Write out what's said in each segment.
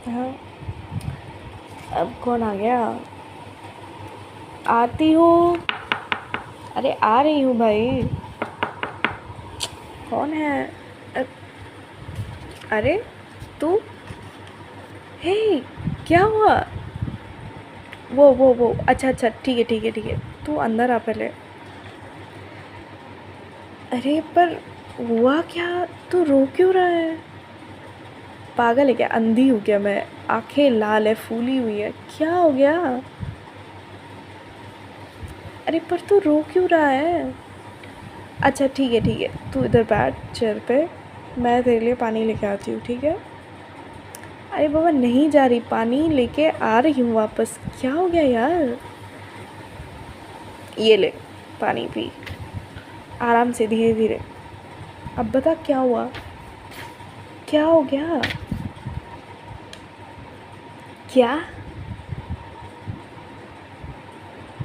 हाँ, अब कौन आ गया? आती हूँ। अरे आ रही हूँ भाई। कौन है? अ- अरे तू। हे, क्या हुआ? वो अच्छा अच्छा, ठीक है ठीक है ठीक है। तू अंदर आ पहले। अरे पर हुआ क्या? तू रो क्यों रहा है? पागल है क्या? अंधी हूँ क्या मैं? आंखें लाल है, फूली हुई है, क्या हो गया? अरे पर तू रो क्यों रहा है? अच्छा ठीक है, तू इधर बैठ चेयर पे। मैं तेरे लिए पानी लेके आती हूँ, ठीक है? अरे बाबा नहीं जा रही, पानी लेके आ रही हूँ वापस। क्या हो गया यार? ये ले, पानी पी, आराम से, धीरे धीरे। अब बता क्या हुआ? क्या हो गया? क्या?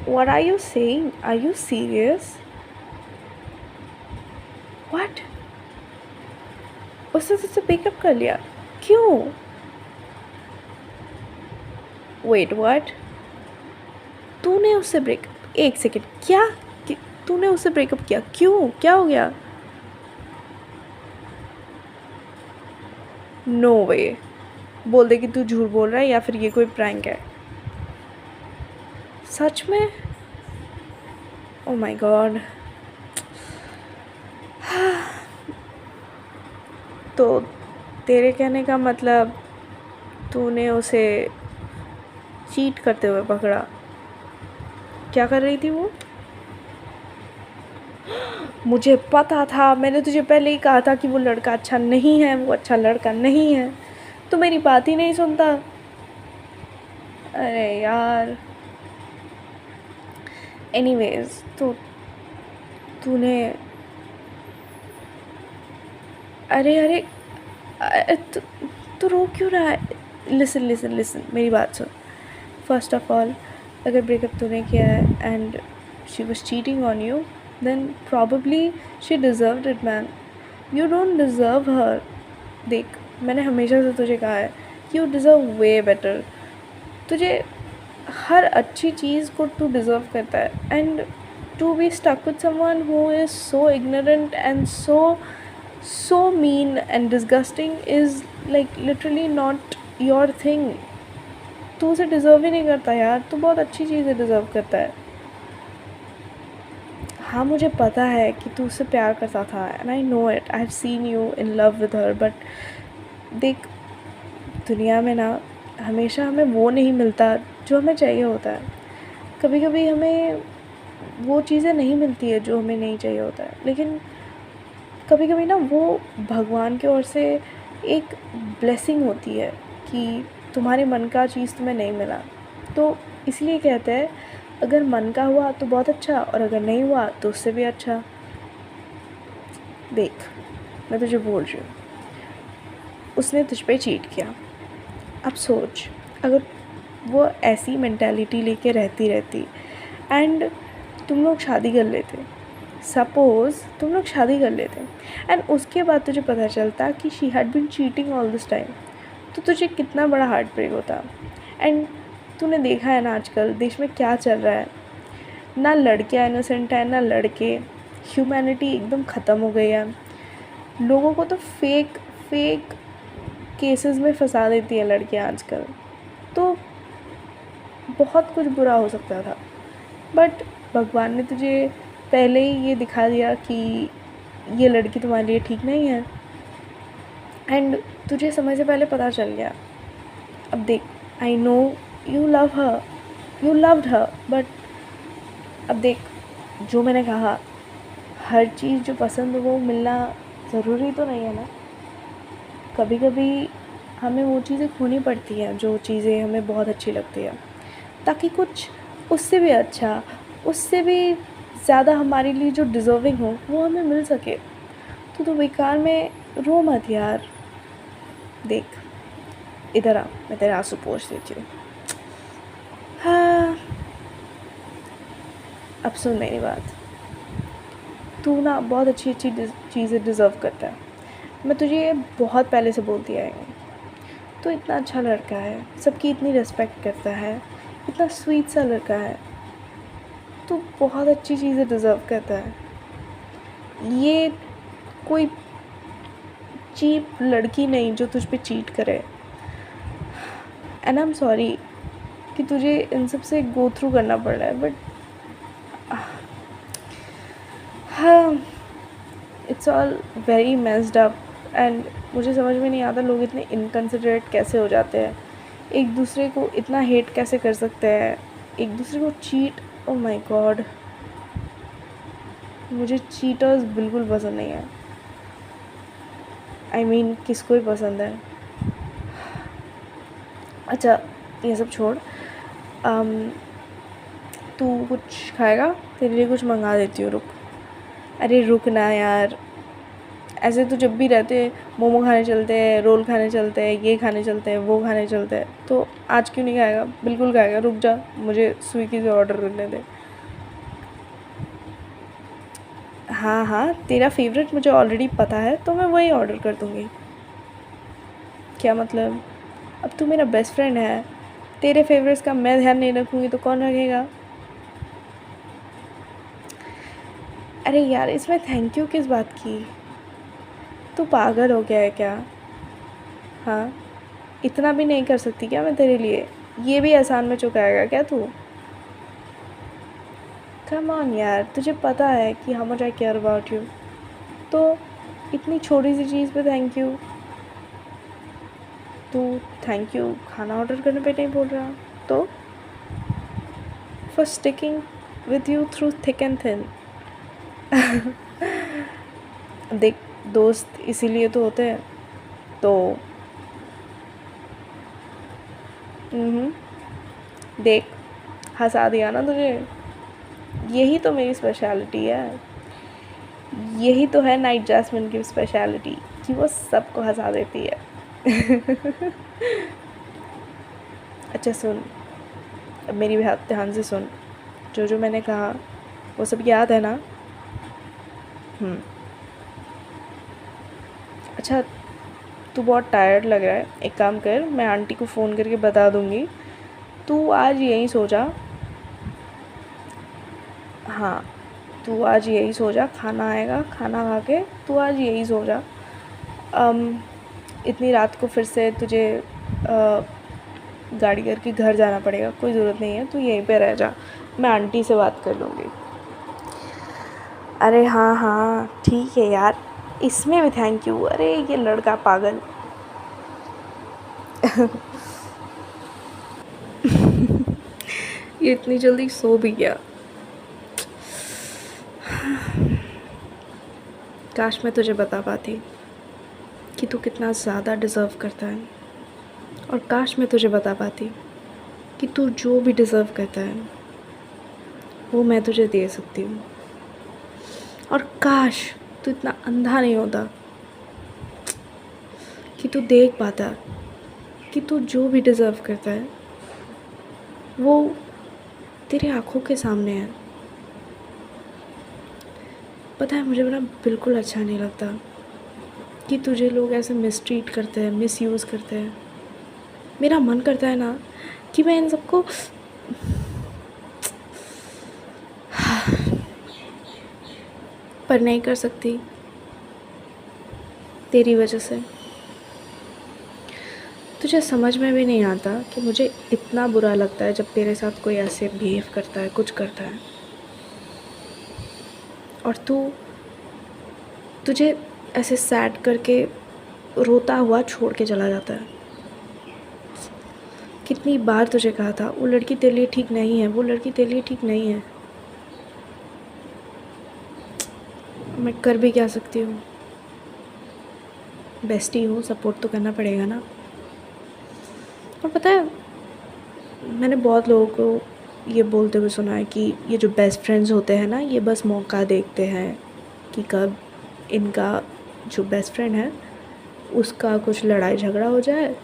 What are you saying? Are you serious? What? उसने तुझसे ब्रेकअप कर लिया? क्यों? Wait what? तूने उससे ब्रेकअप? एक सेकेंड, क्या? तूने उससे ब्रेकअप किया? क्यों? क्या हो गया? नो वे। बोल दे कि तू झूठ बोल रहा है या फिर ये कोई प्रैंक है। सच में? Oh my God. तो तेरे कहने का मतलब तूने उसे चीट करते हुए पकड़ा? क्या कर रही थी वो? मुझे पता था, मैंने तुझे पहले ही कहा था कि वो लड़का अच्छा नहीं है, वो अच्छा लड़का नहीं है। तो मेरी बात ही नहीं सुनता। अरे यार। एनीवेज, तो तूने, अरे अरे, तू तू रो क्यों रहा है? लिसन लिसन लिसन, मेरी बात सुन। फर्स्ट ऑफ ऑल, अगर ब्रेकअप तूने किया है and she was cheating on you, then probably she deserved it man. You don't deserve her. देख, मैंने हमेशा से तुझे कहा है कि यू डिज़र्व वे बेटर। तुझे हर अच्छी चीज़ को तू डिज़र्व करता है, and to be stuck with someone who is so ignorant and so mean and disgusting is like literally not your thing. तू उसे डिज़र्व ही नहीं करता यार, तू बहुत अच्छी चीज़ें डिज़र्व करता है। हाँ मुझे पता है कि तू उससे प्यार करता था, and I know it, I have seen you in love with her, but देख, दुनिया में ना हमेशा हमें वो नहीं मिलता जो हमें चाहिए होता है। कभी कभी हमें वो चीज़ें नहीं मिलती है जो हमें नहीं चाहिए होता है, लेकिन कभी कभी ना वो भगवान की ओर से एक ब्लेसिंग होती है कि तुम्हारे मन का चीज़ तुम्हें नहीं मिला। तो इसलिए कहते हैं, अगर मन का हुआ तो बहुत अच्छा, और अगर नहीं हुआ तो उससे भी अच्छा। देख, मैं तुझे बोल रही हूँ, उसने तुझ पे चीट किया। अब सोच, अगर वो ऐसी मेंटालिटी लेके रहती एंड तुम लोग शादी कर लेते, सपोज़ तुम लोग शादी कर लेते, एंड उसके बाद तुझे पता चलता कि she had been cheating all this time, तो तुझे कितना बड़ा हार्ट ब्रेक होता। एंड तूने देखा है ना आजकल देश में क्या चल रहा है, ना लड़कियां इनोसेंट है ना लड़के। ह्यूमैनिटी एकदम ख़त्म हो गई है। लोगों को तो फेक फेक केसेस में फंसा देती हैं लड़कियां आजकल। तो बहुत कुछ बुरा हो सकता था, बट भगवान ने तुझे पहले ही ये दिखा दिया कि ये लड़की तुम्हारे लिए ठीक नहीं है, एंड तुझे समय से पहले पता चल गया। अब देख, I know you love her, you loved her, but अब देख, जो मैंने कहा, हर चीज़ जो पसंद हो वो मिलना ज़रूरी तो नहीं है ना। कभी कभी हमें वो चीज़ें खोनी पड़ती हैं जो चीज़ें हमें बहुत अच्छी लगती है, ताकि कुछ उससे भी अच्छा, उससे भी ज़्यादा हमारे लिए जो डिज़र्विंग हो वो हमें मिल सके। तो बेकार में रो मत यार। देख, इधर आ, मैं तेरे आंसू पोंछ देती हूँ। हाँ, अब सुन मेरी बात। तू ना बहुत अच्छी चीज़ें डिज़र्व करता है। मैं तुझे ये बहुत पहले से बोलती आई हूँ। तो इतना अच्छा लड़का है, सबकी इतनी रिस्पेक्ट करता है, इतना स्वीट सा लड़का है, तो बहुत अच्छी चीज़ें डिज़र्व करता है। ये कोई चीप लड़की नहीं जो तुझ पे चीट करे। एंड आई एम सॉरी कि तुझे इन सब से गो थ्रू करना पड़ रहा है, बट हाँ, it's all very messed up. And मुझे समझ में नहीं आता लोग इतने इनकन्सिडरेट कैसे हो जाते हैं, एक दूसरे को इतना हेट कैसे कर सकते हैं, एक दूसरे को चीट। ओह माय गॉड, मुझे चीटर्स बिल्कुल पसंद नहीं है। आई मीन किसको ही पसंद है। अच्छा ये सब छोड़, तू कुछ खाएगा? तेरे लिए कुछ मंगा देती हूँ, रुक। अरे रुक ना यार, ऐसे तो जब भी रहते मोमो खाने चलते हैं, रोल खाने चलते हैं, ये खाने चलते हैं, वो खाने चलते हैं, तो आज क्यों नहीं खाएगा? बिल्कुल खाएगा, रुक जा, मुझे स्विगी से ऑर्डर करने दे। हाँ हाँ, तेरा फेवरेट मुझे ऑलरेडी पता है, तो मैं वही ऑर्डर कर दूँगी। क्या मतलब? अब तू मेरा बेस्ट फ्रेंड है, तेरे फेवरेट्स का मैं ध्यान नहीं रखूँगी तो कौन रखेगा? अरे यार, इसमें थैंक यू किस बात की? तू पागल हो गया है क्या? हाँ, इतना भी नहीं कर सकती क्या मैं तेरे लिए? ये भी एहसान में चुकाएगा क्या तू? कम ऑन यार, तुझे पता है कि how much I care about you, तो इतनी छोटी सी चीज़ पे थैंक यू? तू थैंक यू खाना ऑर्डर करने पे नहीं बोल रहा, तो for sticking with you through thick and thin. देख, दोस्त इसीलिए तो होते हैं, तो देख, हंसा दिया ना तुझे। यही तो मेरी स्पेशलिटी है, यही तो है नाइट जैस्मिन की स्पेशलिटी, कि वो सबको हंसा देती है। अच्छा सुन, अब मेरी बात ध्यान से सुन, जो जो मैंने कहा वो सब याद है ना? अच्छा, तू बहुत टायर्ड लग रहा है, एक काम कर, मैं आंटी को फ़ोन करके बता दूँगी, तू आज यहीं सो जा। हाँ, तू आज यहीं सो जा, खाना आएगा, खाना खा के तू आज यहीं सो जा। इतनी रात को फिर से तुझे गाड़ी करके घर जाना पड़ेगा, कोई ज़रूरत नहीं है, तू यहीं पे रह जा, मैं आंटी से बात कर लूँगी। अरे हाँ हाँ ठीक है यार, इसमें भी थैंक यू? अरे ये लड़का पागल। ये इतनी जल्दी सो भी गया। काश मैं तुझे बता पाती कि तू कितना ज़्यादा डिज़र्व करता है, और काश मैं तुझे बता पाती कि तू जो भी डिज़र्व करता है वो मैं तुझे दे सकती हूँ, और काश तू इतना अंधा नहीं होता कि तू देख पाता कि तू जो भी डिज़र्व करता है वो तेरी आँखों के सामने है। पता है, मुझे ना बिल्कुल अच्छा नहीं लगता कि तुझे लोग ऐसे मिसट्रीट करते हैं, मिसयूज़ करते हैं। मेरा मन करता है ना कि मैं इन सबको पर नहीं कर सकती तेरी वजह से। तुझे समझ में भी नहीं आता कि मुझे इतना बुरा लगता है जब तेरे साथ कोई ऐसे बिहेव करता है, कुछ करता है, और तुझे ऐसे सैड करके रोता हुआ छोड़ के चला जाता है। कितनी बार तुझे कहा था वो लड़की तेरे लिए ठीक नहीं है, वो लड़की तेरे लिए ठीक नहीं है। मैं कर भी क्या सकती हूँ? बेस्टी हूँ, सपोर्ट तो करना पड़ेगा ना। और पता है, मैंने बहुत लोगों को ये बोलते हुए सुना है कि ये जो बेस्ट फ्रेंड्स होते हैं ना, ये बस मौका देखते हैं कि कब इनका जो बेस्ट फ्रेंड है उसका कुछ लड़ाई झगड़ा हो जाए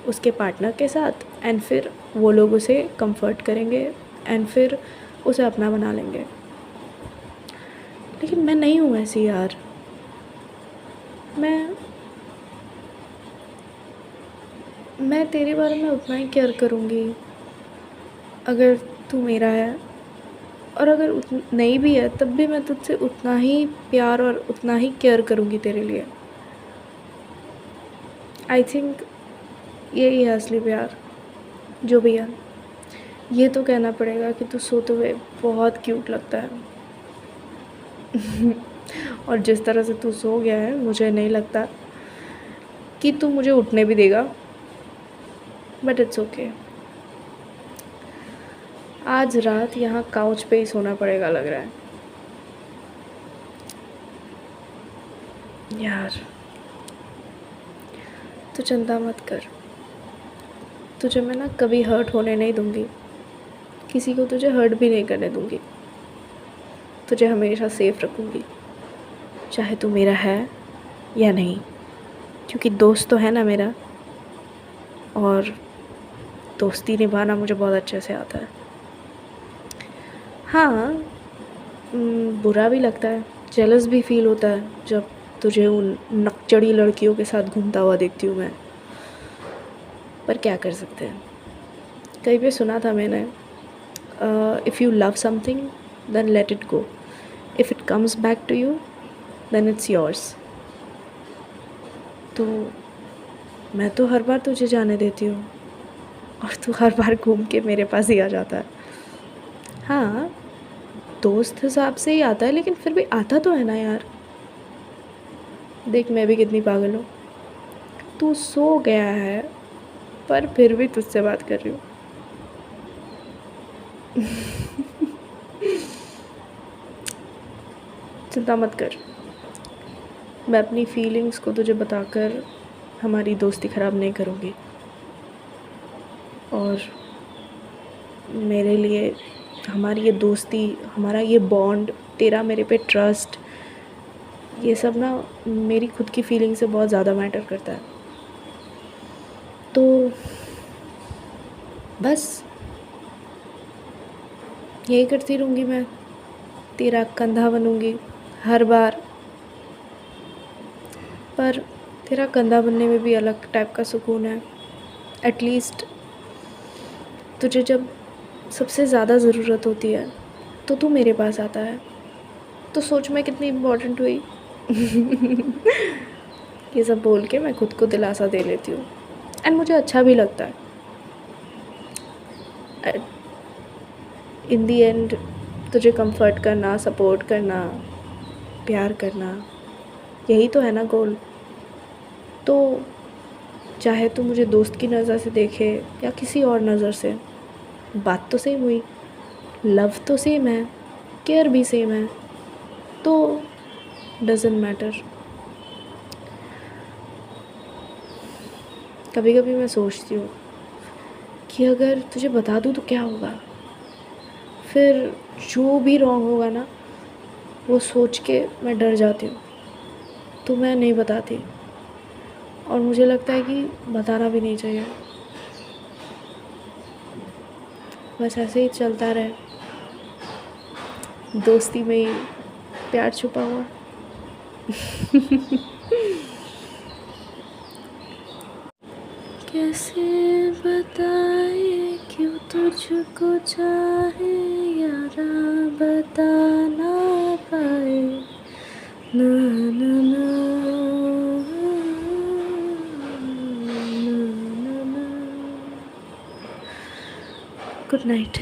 उसके पार्टनर के साथ, एंड फिर वो लोग उसे कंफर्ट करेंगे एंड फिर उसे अपना बना लेंगे। लेकिन मैं नहीं हूँ ऐसी यार। मैं मैं तेरे बारे में उतना ही केयर करूँगी अगर तू मेरा है, और अगर नहीं भी है तब भी मैं तुझसे उतना ही प्यार और उतना ही केयर करूँगी तेरे लिए। आई थिंक यही है असली प्यार। जो भी है, ये तो कहना पड़ेगा कि तू सोते हुए बहुत क्यूट लगता है। और जिस तरह से तू सो गया है मुझे नहीं लगता कि तू मुझे उठने भी देगा, बट इट्स ओके। आज रात यहाँ काउच पे ही सोना पड़ेगा लग रहा है यार। तू चिंता मत कर, तुझे मैं ना कभी हर्ट होने नहीं दूँगी, किसी को तुझे हर्ट भी नहीं करने दूँगी। तुझे हमेशा सेफ रखूँगी, चाहे तू मेरा है या नहीं, क्योंकि दोस्त तो है ना मेरा, और दोस्ती निभाना मुझे बहुत अच्छे से आता है। हाँ, बुरा भी लगता है, जेलस भी फील होता है जब तुझे उन नकचड़ी लड़कियों के साथ घूमता हुआ देखती हूँ मैं, पर क्या कर सकते हैं। कहीं पे सुना था मैंने, if you love something then let it go, if it comes back to you then it's yours. तो मैं तो हर बार तुझे जाने देती हूँ और तू हर बार घूम के मेरे पास ही आ जाता है। हाँ, दोस्त हिसाब से ही आता है, लेकिन फिर भी आता तो है ना यार। देख मैं भी कितनी पागल हूँ, तू सो गया है पर फिर भी तुझसे बात कर रही हूँ। चिंता मत कर, मैं अपनी फीलिंग्स को तुझे बताकर हमारी दोस्ती ख़राब नहीं करूँगी। और मेरे लिए हमारी ये दोस्ती, हमारा ये बॉन्ड, तेरा मेरे पे ट्रस्ट, ये सब ना मेरी खुद की फीलिंग से बहुत ज़्यादा मैटर करता है। तो बस यही करती रहूँगी मैं, तेरा कंधा बनूँगी हर बार। पर तेरा कंधा बनने में भी अलग टाइप का सुकून है। एटलीस्ट तुझे जब सबसे ज़्यादा ज़रूरत होती है तो तू मेरे पास आता है, तो सोच मैं कितनी इम्पोर्टेंट हुई। ये सब बोल के मैं खुद को दिलासा दे लेती हूँ, एंड मुझे अच्छा भी लगता है। इन दी एंड तुझे कंफर्ट करना, सपोर्ट करना, प्यार करना, यही तो है ना गोल। तो चाहे तू मुझे दोस्त की नज़र से देखे या किसी और नज़र से, बात तो सेम हुई, लव तो सेम है, केयर भी सेम है, तो डज़न्ट मैटर। कभी कभी मैं सोचती हूँ कि अगर तुझे बता दूँ तो क्या होगा। फिर जो भी रॉन्ग होगा ना, वो सोच के मैं डर जाती हूँ, तो मैं नहीं बताती। और मुझे लगता है कि बताना भी नहीं चाहिए। बस ऐसे ही चलता रहे, दोस्ती में ही प्यार छुपा हुआ। कैसे बताए क्यों तुझको चाहे यारा, बता ना पाए ना ना ना ना ना। Good night.